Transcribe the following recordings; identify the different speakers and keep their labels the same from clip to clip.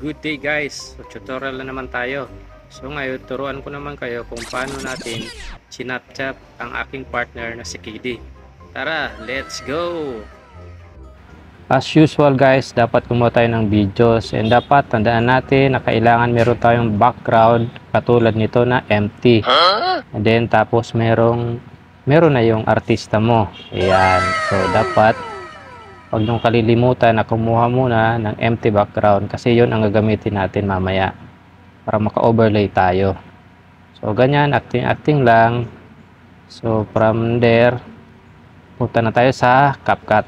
Speaker 1: Good day guys, so tutorial na naman tayo. So ngayon turuan ko naman kayo kung paano natin sinapchap ang aking partner na si KD. Tara, let's go! As usual guys, dapat kumuha tayo ng videos and dapat tandaan natin na kailangan meron tayong background katulad nito na empty. And then tapos meron na yung artista mo. Ayan, so dapat huwag niyong kalilimutan na kumuha muna ng empty background kasi yon ang gagamitin natin mamaya para maka-overlay tayo. So ganyan, acting lang. So from there, punta na tayo sa CapCut.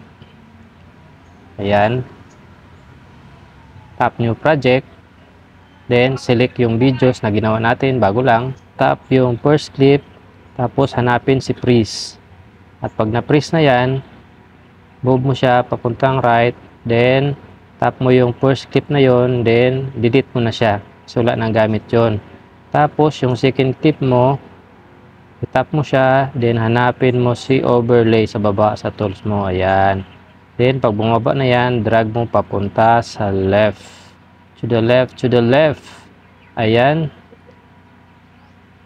Speaker 1: Ayan. Tap new project. Then select yung videos na ginawa natin bago lang. Tap yung first clip. Tapos hanapin si freeze. At pag na-freeze na yan, move mo siya papuntang right, then tap mo yung first clip na yon, then delete mo na siya. Sula ng gamit yon. Tapos yung second clip mo, tap mo siya, then hanapin mo si overlay sa baba sa tools mo. Ayan. Then pag bumaba na yan, drag mo papunta sa left. To the left, to the left. Ayan.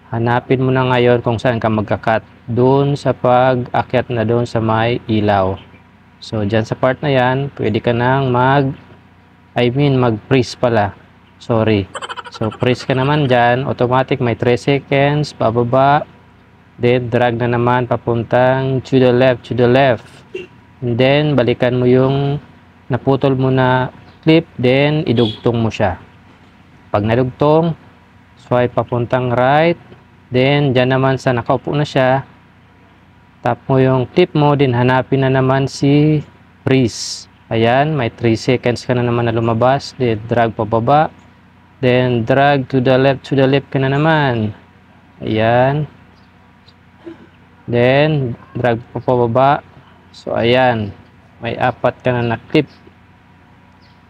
Speaker 1: Hanapin mo na ngayon kung saan ka magkakat. Doon sa pag-akyat na doon sa may ilaw. So, dyan sa part na yan, pwede ka nang mag-freeze pala. Sorry. So, freeze ka naman dyan. Automatic, may 3 seconds. Pababa. Then, drag na naman papuntang to the left, to the left. And then, balikan mo yung naputol mo na clip. Then, idugtong mo siya. Pag nadugtong, swipe papuntang right. Then, dyan naman sa nakaupo na siya, tap mo yung clip mo, din hanapin na naman si freeze. Ayan, may 3 seconds ka na naman na lumabas. Then drag pababa. Then drag to the left ka na naman. Ayan. Then drag pababa. So ayan, may 4 ka na na clip.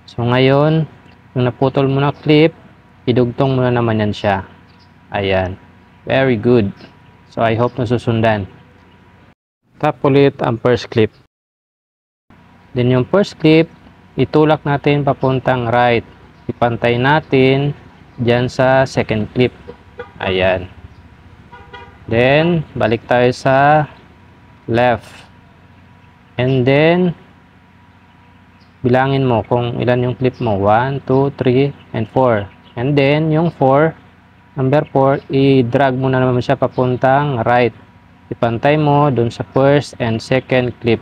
Speaker 1: So ngayon, yung naputol mo na clip, idugtong mo na naman yan siya. Ayan, very good. So I hope nasusundan. Tap ulit ang first clip. Then yung first clip, itulak natin papuntang right. Ipantay natin dyan sa second clip. Ayan. Then, balik tayo sa left. And then, bilangin mo kung ilan yung clip mo. 1, 2, 3, and 4. And then, yung 4, number 4, i-drag mo na naman siya papuntang right. Ipantay mo dun sa first and second clip.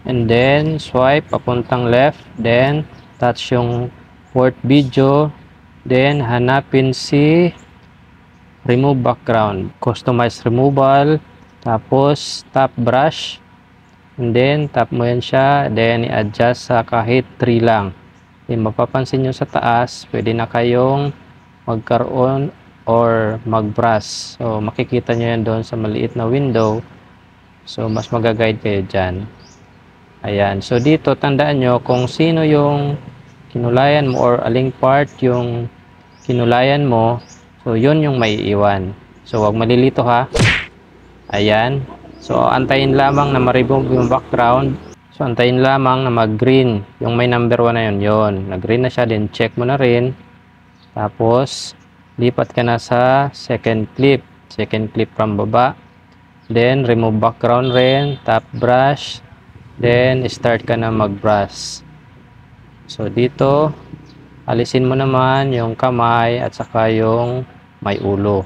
Speaker 1: And then, swipe papuntang left. Then, touch yung fourth video. Then, hanapin si remove background. Customize removal. Tapos, tap brush. And then, tap mo yan siya. Then, i-adjust sa kahit 3 lang. Then, mapapansin nyo sa taas, pwede na kayong magkaroon or mag-brush. So, makikita nyo yan doon sa maliit na window. So, mas magaguide kayo dyan. Ayan. So, dito, tandaan nyo kung sino yung kinulayan mo or aling part yung kinulayan mo. So, yun yung may iwan. So, wag malilito ha. Ayan. So, antayin lamang na ma-remove yung background. So, antayin lamang na mag-green. Yung may number 1 na yun. Yun. Nag-green na siya. Then, check mo na rin. Tapos, lipat ka na sa second clip. Second clip from baba. Then, remove background rin. Tap brush. Then, start ka na mag-brush. So, dito, alisin mo naman yung kamay at saka yung may ulo.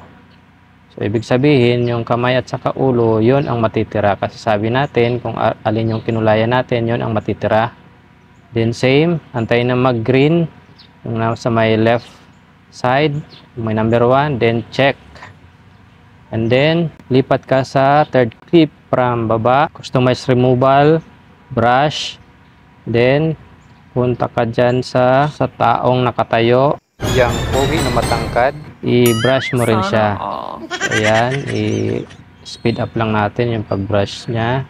Speaker 1: So, ibig sabihin, yung kamay at saka ulo, yun ang matitira. Kasi sabi natin, kung alin yung kinulayan natin, yun ang matitira. Then, same. Antayin na mag-green. Yung nasa may left side, may number 1, then check. And then, lipat ka sa third clip from baba, customize removal, brush, then, punta ka dyan sa taong nakatayo, yung pogi na matangkad, i-brush mo rin siya. Ayan, i-speed up lang natin yung pag-brush niya.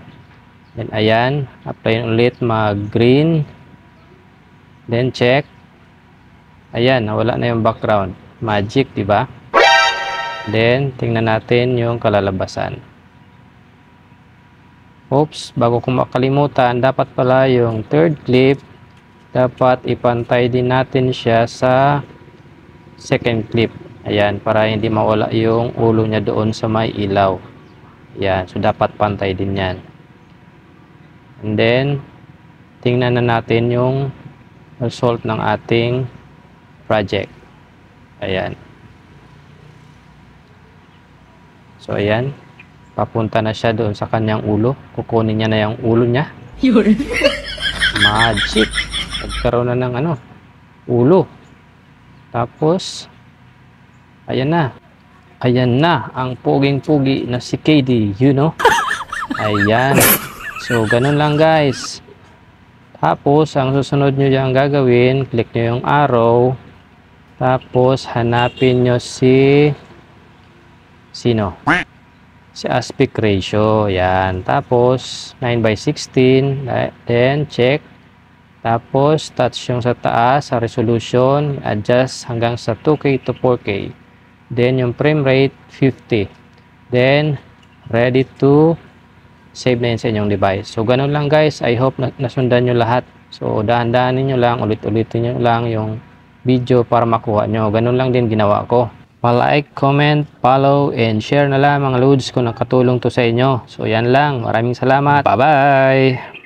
Speaker 1: Then, ayan, apply ulit, mag-green, then check. Ayan, nawala na yung background. Magic, di ba? Then, tingnan natin yung kalalabasan. Oops, bago ko makalimutan, dapat pala yung third clip, dapat ipantay din natin siya sa second clip. Ayan, para hindi mawala yung ulo niya doon sa may ilaw. Ayan, so dapat pantay din yan. And then, tingnan na natin yung result ng ating project. Ayan. So, ayan. Papunta na siya doon sa kanyang ulo. Kukunin niya na yung ulo niya. Magic. Nagkaroon na ng ulo. Tapos, ayan na. Ayan na ang puging-pugi na si KD, you know. Ayan. So, ganun lang guys. Tapos, ang susunod nyo dyan gagawin, click nyo yung arrow. Tapos, hanapin nyo sino? Si aspect ratio. Yan. Tapos, 9:16. Then, check. Tapos, touch yung sa taas, sa resolution. Adjust hanggang sa 2K to 4K. Then, yung frame rate, 50. Then, ready to save na yun sa inyong device. So, ganun lang guys. I hope nasundan nyo lahat. So, dahan-dahanin nyo lang, ulit-ulitin nyo lang yung video para makuha nyo. Ganun lang din ginawa ko. Pa-like, comment, follow, and share na lang mga loads kung nakatulong to sa inyo. So, yan lang. Maraming salamat. Bye-bye!